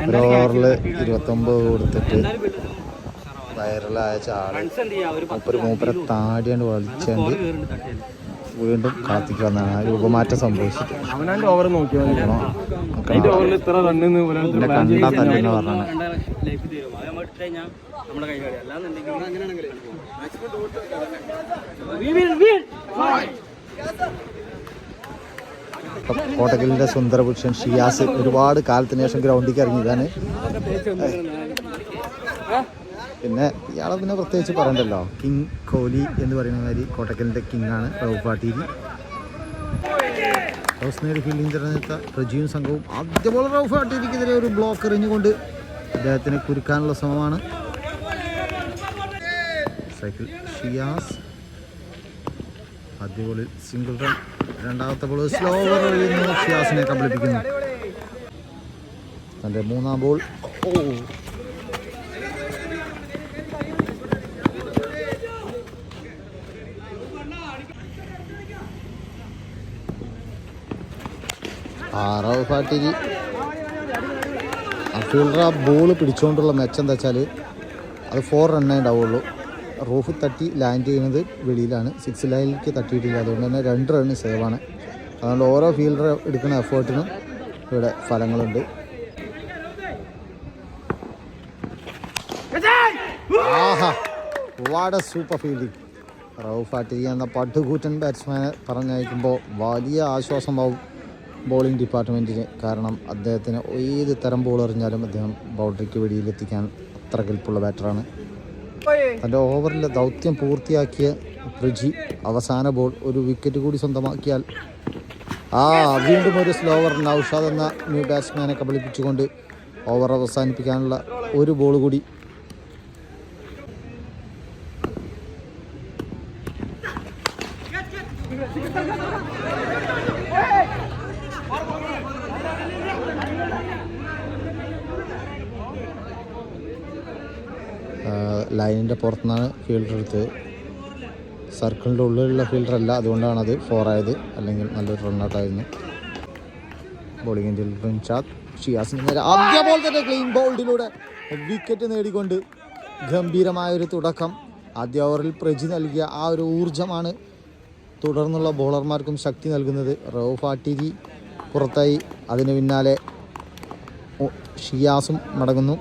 ഒരു ഓവറിൽ 29 കൊടുത്തിട്ട് വൈറലായ ചാള് മൂപ്പരെ താടിയാണ്ട് വലിച്ചുകൊണ്ട് വീണ്ടും കളത്തിക്ക് വന്നാണ് ആ രൂപമാറ്റം സംഭവിച്ചിട്ട് കണ്ടാ തന്നെ പറഞ്ഞാണ്. കോട്ടക്കലിന്റെ സുന്ദരപുരുഷൻ ഷിയാസ് ഒരുപാട് കാലത്തിന് ശേഷം ഗ്രൗണ്ടിലേക്ക് ഇറങ്ങിയതാണ്. പിന്നെ ഇയാളെ പിന്നെ പ്രത്യേകിച്ച് പറയണ്ടല്ലോ, കിങ് കോഹ്ലി എന്ന് പറയുന്ന മാതിരി കോട്ടക്കലിന്റെ കിങ് ആണ് റൌഫ് പാട്ടീരി. ടോസ് നേടി ഫീൽഡിംഗ് തിരഞ്ഞെടുത്ത പ്രജീവും സംഘവും ആദ്യ ബോളർ റൌഫ് പാട്ടീരിക്കെതിരെ ഒരു ബ്ലോക്ക് എറിഞ്ഞുകൊണ്ട് അദ്ദേഹത്തിന് കുരുക്കാനുള്ള ശ്രമമാണ്. സൈക്കിൾ ഷിയാസ് ആദ്യ ബോളിൽ സിംഗിൾ റൺ, രണ്ടാമത്തെ ബോൾ സ്ലോവർ എറിയുന്നു, ഷിയാസിനെ കബളിപ്പിക്കുന്നു. തൻ്റെ മൂന്നാം ബോൾ റൌഫ് പാട്ടീരി ഫീൽഡർ ആ ബോൾ പിടിച്ചുകൊണ്ടുള്ള മെച്ചം എന്താ വെച്ചാൽ അത് 4 റണ്ണേ ഉണ്ടാവുള്ളൂ. റൂഫ് തട്ടി ലാൻഡ് ചെയ്യുന്നത് വെളിയിലാണ്, 6 ലൈനിലേക്ക് തട്ടിയിട്ടില്ല. അതുകൊണ്ട് തന്നെ 2 റണ്ണ് സേവാണ്. അതുകൊണ്ട് ഓരോ ഫീൽഡർ എടുക്കുന്ന എഫേർട്ടിനും ഇവിടെ ഫലങ്ങളുണ്ട്. ആഹാ, what a super fielding. Rauf Pattiri എന്ന പടുകൂറ്റൻ ബാറ്റ്സ്മാനെ പറഞ്ഞയക്കുമ്പോൾ വലിയ ആശ്വാസമാവും ബോളിംഗ് ഡിപ്പാർട്ട്മെൻറ്റിന്. കാരണം അദ്ദേഹത്തിന് ഏത് തരം ബോൾ എറിഞ്ഞാലും അദ്ദേഹം ബൗണ്ടറിക്ക് വെളിയിലെത്തിക്കാൻ അത്ര കെൽപ്പുള്ള ബാറ്ററാണ്. തൻ്റെ ഓവറിലെ ദൗത്യം പൂർത്തിയാക്കിയ പ്രജി അവസാന ബോൾ ഒരു വിക്കറ്റ് കൂടി സ്വന്തമാക്കിയാൽ വീണ്ടും ഒരു സ്ലോവർ നൗഷാദ് എന്ന ന്യൂ ബാറ്റ്സ്മാനെ കബളിപ്പിച്ചുകൊണ്ട് ഓവർ അവസാനിപ്പിക്കാനുള്ള ഒരു ബോൾ കൂടി. ലൈനിൻ്റെ പുറത്തുനിന്നാണ് ഫീൽഡർ എടുത്തത്, സർക്കിളിൻ്റെ ഉള്ളിലുള്ള ഫീൽഡർ അല്ല, അതുകൊണ്ടാണ് അത് 4 ആയത്. അല്ലെങ്കിൽ നല്ലൊരു റണ്ണൗട്ടായിരുന്നു. ബോളിംഗിൻ്റെ റിൻഷാദ് ഷിയാസിന് നേരെ ആദ്യ ബോൾ തന്നെ ക്ലീൻ ബൗൾഡിലൂടെ വിക്കറ്റ് നേടിക്കൊണ്ട് ഗംഭീരമായൊരു തുടക്കം. ആദ്യ ഓവറിൽ പ്രജി നൽകിയ ആ ഒരു ഊർജ്ജമാണ് തുടർന്നുള്ള ബോളർമാർക്കും ശക്തി നൽകുന്നത്. റൌഫ് പാട്ടീരി പുറത്തായി, അതിന് പിന്നാലെ ഷിയാസും മടങ്ങുന്നു.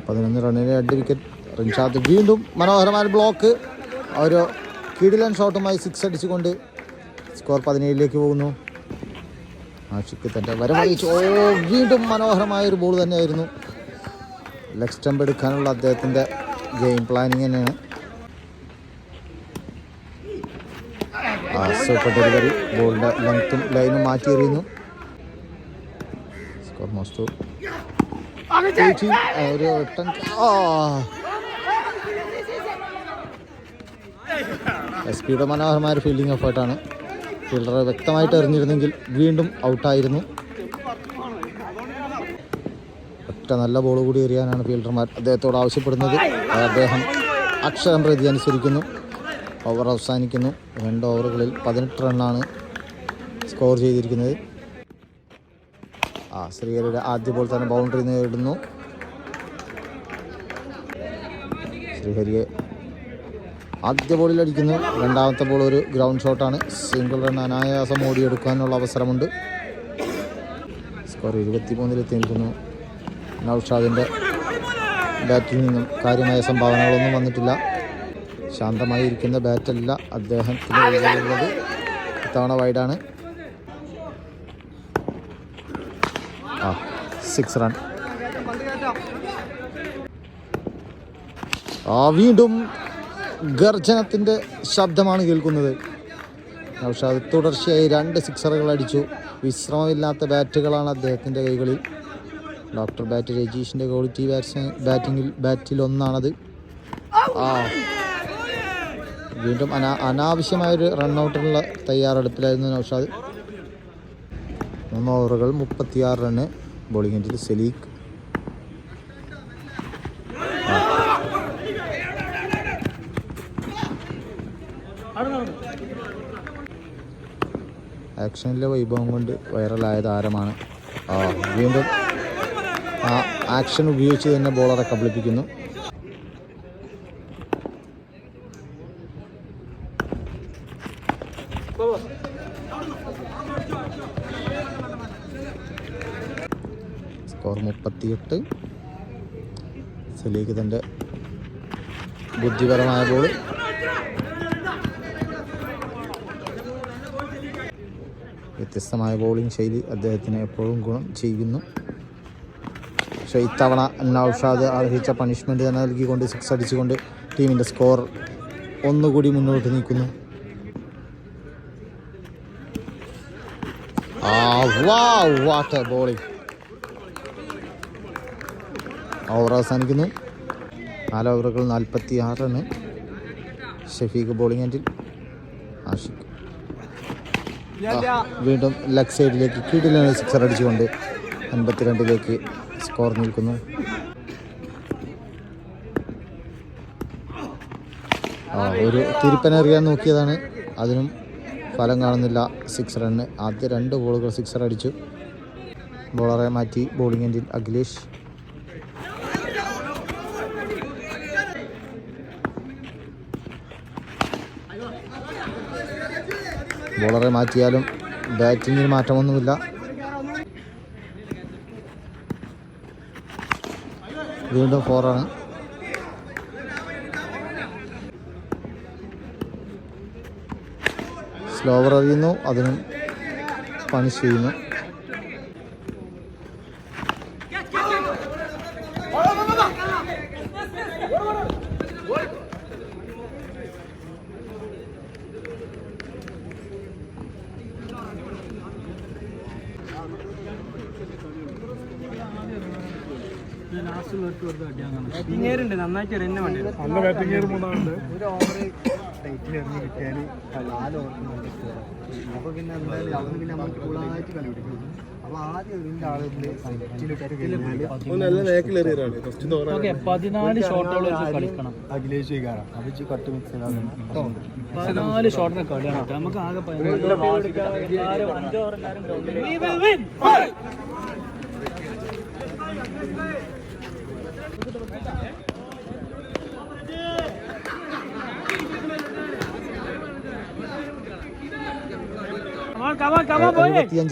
11 റണ്ണിന് 2 വിക്കറ്റ്. റിൻഷാദ് വീണ്ടും മനോഹരമായ ബ്ലോക്ക്, ഒരു കിടിലൻ ഷോട്ടുമായി 6 അടിച്ചുകൊണ്ട് സ്കോർ 17ലേക്ക് പോകുന്നു. ആഷിക്ക് തൻ്റെ വരവറിയിച്ചു. വീണ്ടും മനോഹരമായൊരു ബോൾ തന്നെയായിരുന്നു. ലെഗ് സ്റ്റംപ് എടുക്കാനുള്ള അദ്ദേഹത്തിൻ്റെ ഗെയിം പ്ലാനിങ് തന്നെയാണ്. സൂപ്പർ ഡെലിവറി, ബോളിൻ്റെ ലെങ്ത്തും ലൈനും മാറ്റി എറിയുന്നു. സ്കോർ മോസ്റ്റ് ഒരു റിട്ടൺ. എസ് പിയുടെ മനോഹരമായ ഒരു ഫീൽഡിംഗ് എഫേർട്ടാണ്. ഫീൽഡർ വ്യക്തമായിട്ട് എറിഞ്ഞിരുന്നെങ്കിൽ വീണ്ടും ഔട്ടായിരുന്നു. ഒറ്റ നല്ല ബോൾ കൂടി എറിയാനാണ് ഫീൽഡർമാർ അദ്ദേഹത്തോട് ആവശ്യപ്പെടുന്നത്. അദ്ദേഹം അക്ഷരം പ്രതി അനുസരിക്കുന്നു. ഓവർ അവസാനിക്കുന്നു. 2 ഓവറുകളിൽ 18 റണ്ണാണ് സ്കോർ ചെയ്തിരിക്കുന്നത്. ശ്രീഹരിയുടെ ആദ്യ ബോൾ തന്നെ ബൗണ്ടറി നേടുന്നു. ശ്രീഹരിയെ ആദ്യ ബോളിൽ അടിക്കുന്നു. രണ്ടാമത്തെ ബോൾ ഒരു ഗ്രൗണ്ട് ഷോട്ടാണ്. സിംഗിൾ റൺ അനായാസം ഓടിയെടുക്കാനുള്ള അവസരമുണ്ട്. സ്കോർ 23-ലെത്തി നിൽക്കുന്നു. നൗഷാദിൻ്റെ ബാറ്റിൽ നിന്നും കാര്യമായ സംഭാവനകളൊന്നും വന്നിട്ടില്ല. ശാന്തമായിരിക്കുന്ന ബാറ്റല്ല അദ്ദേഹത്തിന് ഉള്ളത്. ഇത്തവണ വൈഡാണ്. 6 റൺ. വീണ്ടും ഗർജനത്തിൻ്റെ ശബ്ദമാണ് കേൾക്കുന്നത്. നൗഷാദ് തുടർച്ചയായി 2 സിക്സറുകൾ അടിച്ചു. വിശ്രമമില്ലാത്ത ബാറ്റുകളാണ് അദ്ദേഹത്തിൻ്റെ കൈകളിൽ. ഡോക്ടർ ബാറ്റ് രജീഷിൻ്റെ ക്വാളിറ്റി ബാറ്റിൽ ഒന്നാണത്. വീണ്ടും അനാവശ്യമായൊരു റണ്ണൗട്ടിനുള്ള തയ്യാറെടുപ്പിലായിരുന്നു നൗഷാദ്. 3 ഓവറുകൾ 36 റണ്ണ്. ബോളിംഗ് എൻഡിൽ സലീഖ്. ആക്ഷനിലെ വൈഭവം കൊണ്ട് വൈറലായ താരമാണ്. വീണ്ടും ആ ആക്ഷൻ ഉപയോഗിച്ച് തന്നെ ബോളറെ കബളിപ്പിക്കുന്നു. സ്കോർ 38. സലീഖ് തൻ്റെ ബുദ്ധിപരമായ ബോൾ വ്യത്യസ്തമായ ബോളിംഗ് ശൈലി അദ്ദേഹത്തിന് എപ്പോഴും ഗുണം ചെയ്യുന്നു. പക്ഷേ ഇത്തവണ നൗഷാദ് അർഹിച്ച പണിഷ്മെൻറ്റ് തന്നെ നൽകിക്കൊണ്ട് 6 അടിച്ചുകൊണ്ട് ടീമിൻ്റെ സ്കോർ ഒന്നുകൂടി മുന്നോട്ട് നീക്കുന്നു. What A bowling. ഓവർ അവസാനിക്കുന്നു. 4 ഓവറുകൾ 46 റണ്. ഷഫീഖ് ബോളിംഗ് എൻഡിൽ. ആഷിഖ് വീണ്ടും ലെഗ് സൈഡിലേക്ക് കിടിലൻ 6 അടിച്ചുകൊണ്ട് 52 സ്കോർ നിൽക്കുന്നു. ഒരു തിരിപ്പനെറിയാൻ നോക്കിയതാണ്, അതിനും ഫലം കാണുന്നില്ല. 6 റണ്ണ്. ആദ്യ 2 ബോളുകൾ 6 അടിച്ചു. ബോളറെ മാറ്റി ബോളിംഗ് എൻഡിൽ അഖിലേഷ്. ബോളറെ മാറ്റിയാലും ബാറ്റിങ്ങിൽ മാറ്റമൊന്നുമില്ല. വീണ്ടും 4 ആണ്. സ്ലോവർ അറിയുന്നു, അതിനും പണിഷ് ചെയ്യുന്നു. നന്നായിട്ട് നല്ല ബാറ്റിംഗ് 3 ആളുണ്ട്. ഒരു ഓവർ ടൈറ്റിൽ എറിഞ്ഞ് കിട്ടിയാൽ 4 ഓവർക്ക് അപ്പോൾ പിന്നെ എന്തായാലും അവന് പിന്നെ നമ്മൾ കൂളായിട്ട് കളി പിടിക്കും. അപ്പോൾ ആദ്യം ഇതിൻ്റെ ആളുകൾ 14 ഷോട്ടുകൾ കളിക്കണം. അഖിലേഷ് കാരണം അത് കട്ട് മിക്സ് 14 ഷോട്ടിനെ കളിയാണ്. നമുക്ക് ആകെ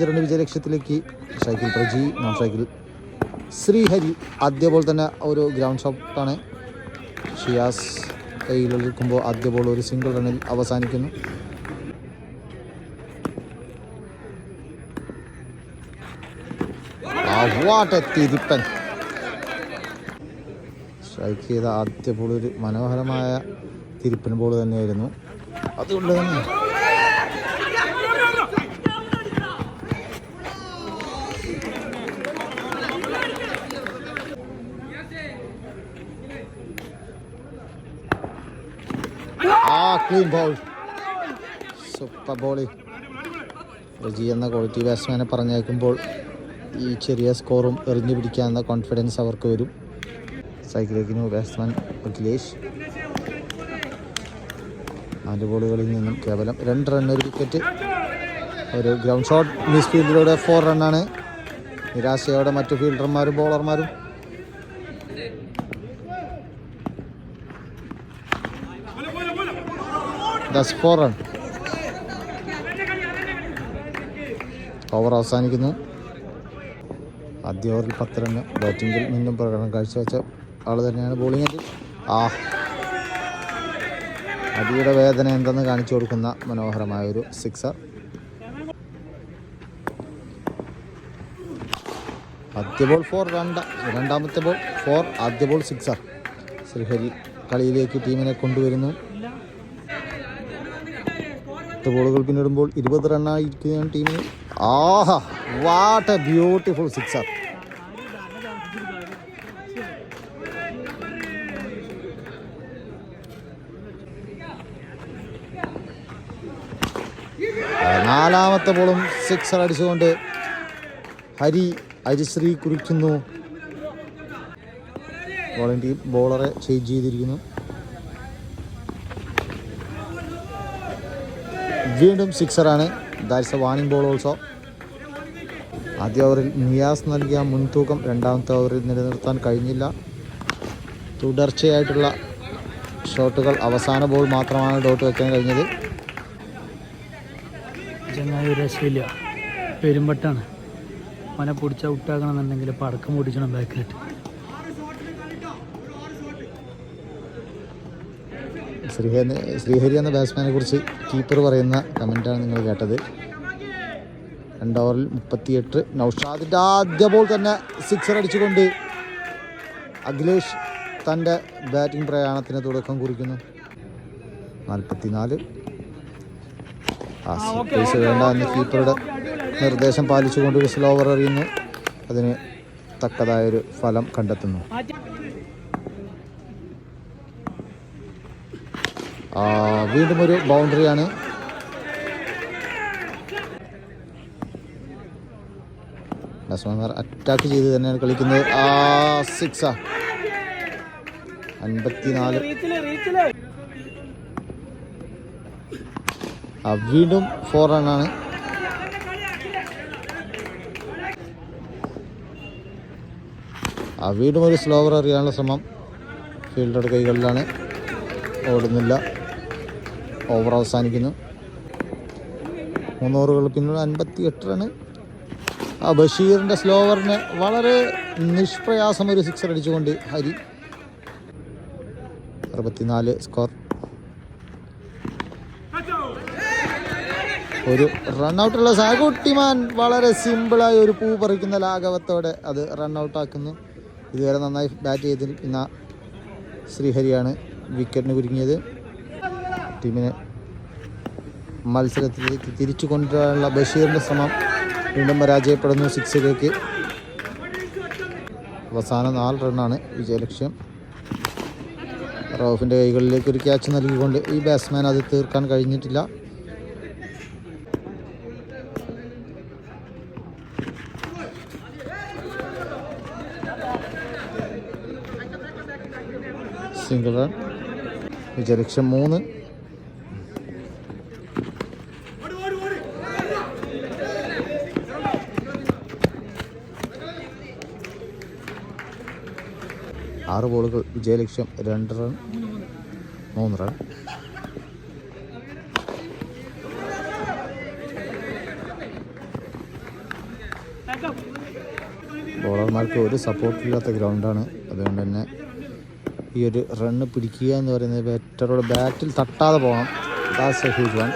റൺ വിജയലക്ഷ്യത്തിലേക്ക് ഷൈക്കിൽ പ്രജി, നോൺ ഷൈക്കിൽ ശ്രീഹരി. ആദ്യ ബോൾ തന്നെ ഒരു ഗ്രൗണ്ട് ഷോട്ടാണ്. ഷിയാസ് കയ്യിലെടുക്കുമ്പോൾ ആദ്യ ബോൾ ഒരു സിംഗിൾ റണ്ണിൽ അവസാനിക്കുന്നു. തിരിപ്പൻ സ്ട്രൈക്ക് ചെയ്ത ആദ്യ ബോൾ ഒരു മനോഹരമായ തിരിപ്പൻ ബോൾ തന്നെയായിരുന്നു. അതുകൊണ്ട് തന്നെ ക്ലീൻ ബോൾ, സൂപ്പർ ബോളി. റജി എന്ന ക്വാളിറ്റി ബാറ്റ്സ്മാനെ പറഞ്ഞേക്കുമ്പോൾ ഈ ചെറിയ സ്കോറും എറിഞ്ഞു പിടിക്കാവുന്ന കോൺഫിഡൻസ് അവർക്ക് വരും. സൈക്കിളിലേക്ക് ബാറ്റ്സ്മാൻ അഖിലേഷ്. 4 ബോളുകളിൽ നിന്നും കേവലം 2 റൺ, ഒരു വിക്കറ്റ്, ഒരു ഗ്രൗണ്ട് ഷോട്ട്. മിസ് ഫീൽഡിലൂടെ 4 റണ്ണാണ്. നിരാശയോടെ മറ്റു ഫീൽഡർമാരും ബോളർമാരും. Thus 4 run. ഓവർ അവസാനിക്കുന്നു. ആദ്യ ഓവറിൽ 10 റണ്ണ്. ബാറ്റിംഗിൽ നിന്നും പ്രകടനം കാഴ്ചവെച്ച ആൾ തന്നെയാണ് ബോളിംഗിൽ. അടിയുടെ വേദന എന്തെന്ന് കാണിച്ചു കൊടുക്കുന്ന മനോഹരമായൊരു 6. ആദ്യ ബോൾ 4, രണ്ടാമത്തെ ബോൾ 4, ആദ്യ ബോൾ 6. ശ്രീഹരി കളിയിലേക്ക് ടീമിനെ കൊണ്ടുവരുന്നു. 8 ബോളുകൾ പിന്നിടുമ്പോൾ 20 റണ്ണായിരിക്കുകയാണ് ടീമിന്. What A beautiful 6. നാലാമത്തെ ബോളും 6 അടിച്ചുകൊണ്ട് ഹരിശ്രീ കുറിക്കുന്നു. ബോളിംഗ് ടീം ബോളറെ ചേഞ്ച് ചെയ്തിരിക്കുന്നു. വീണ്ടും 6 ആണ്. That's A warning ball also. ആദ്യ ഓവറിൽ നിയാസ് നൽകിയ മുൻതൂക്കം രണ്ടാമത്തെ ഓവറിൽ നിലനിർത്താൻ കഴിഞ്ഞില്ല. തുടർച്ചയായിട്ടുള്ള ഷോട്ടുകൾ, അവസാന ബോൾ മാത്രമാണ് ഡോട്ട് വെക്കാൻ കഴിഞ്ഞത്. ചങ്ങായി ഒരു രക്ഷയില്ല, പെരുമ്പട്ടാണ്. അവനെ പിടിച്ച ഔട്ടാക്കണമെന്നുണ്ടെങ്കിൽ പടക്കം പൊടിച്ചണം ബാക്കിലിട്ട്. ശ്രീഹരി എന്ന ബാറ്റ്സ്മാനെ കുറിച്ച് കീപ്പർ പറയുന്ന കമൻറ്റാണ് നിങ്ങൾ കേട്ടത്. 2 ഓവറിൽ 38. നൗഷാദിൻ്റെ ആദ്യ ബോൾ തന്നെ സിക്സർ അടിച്ചുകൊണ്ട് അഖിലേഷ് തൻ്റെ ബാറ്റിംഗ് പ്രയാണത്തിന് തുടക്കം കുറിക്കുന്നു. 44. പേസ് വേണ്ട എന്ന് കീപ്പറുടെ നിർദ്ദേശം പാലിച്ചുകൊണ്ട് സ്ലോ ഓവർ എറിയുന്നു. അതിന് തക്കതായൊരു ഫലം കണ്ടെത്തുന്നു. വീണ്ടും ഒരു ബൗണ്ടറിയാണ്. ബാറ്റ്സ്മാൻമാർ അറ്റാക്ക് ചെയ്ത് തന്നെയാണ് കളിക്കുന്നത്. 6. 54. വീണ്ടും 4 റണ്ണാണ്. വീണ്ടും ഒരു സ്ലോ ഓവർ എറിയാനുള്ള ശ്രമം ഫീൽഡറുടെ കൈകളിലാണ്. ഓടുന്നില്ല. ഓവർ അവസാനിക്കുന്നു. 3 ഓവറുകൾ പിന്നീട് 58 റണ്. ബഷീറിൻ്റെ സ്ലോ ഓവറിന് വളരെ നിഷ്പ്രയാസം ഒരു സിക്സർ അടിച്ചുകൊണ്ട് ഹരി. 64 സ്കോർ. ഒരു റണ്ണൗട്ടുള്ള സാഗുട്ടിമാൻ വളരെ സിമ്പിളായി ഒരു പൂ പറിക്കുന്ന ലാഘവത്തോടെ അത് റണ്ണൗട്ടാക്കുന്നു. ഇതുവരെ നന്നായി ബാറ്റ് ചെയ്തിരിക്കുന്ന ശ്രീഹരിയാണ് വിക്കറ്റിന് കുരുങ്ങിയത്. ടീമിനെ മത്സരത്തിലേക്ക് തിരിച്ചു കൊണ്ടുവരാനുള്ള ബഷീറിൻ്റെ ശ്രമം വീണ്ടും പരാജയപ്പെടുന്നു. 6ലേക്ക്. അവസാന 4 റണ്ണാണ് വിജയലക്ഷ്യം. റൌഫിൻ്റെ കൈകളിലേക്ക് ഒരു ക്യാച്ച് നൽകിക്കൊണ്ട് ഈ ബാറ്റ്സ്മാൻ അത് തീർക്കാൻ കഴിഞ്ഞിട്ടില്ല. Single run. വിജയലക്ഷ്യം 3. ആറ് ബോളുകൾ. വിജയലക്ഷ്യം 2 റൺ, 3 റൺ. ബോളർമാർക്ക് ഒരു സപ്പോർട്ടില്ലാത്ത ഗ്രൗണ്ടാണ്. അതുകൊണ്ട് തന്നെ ഈ ഒരു റണ്ണ് പിടിക്കുക എന്ന് പറയുന്നത് ബാറ്ററുടെ ബാറ്റിൽ തട്ടാതെ പോകണം. That's A huge one.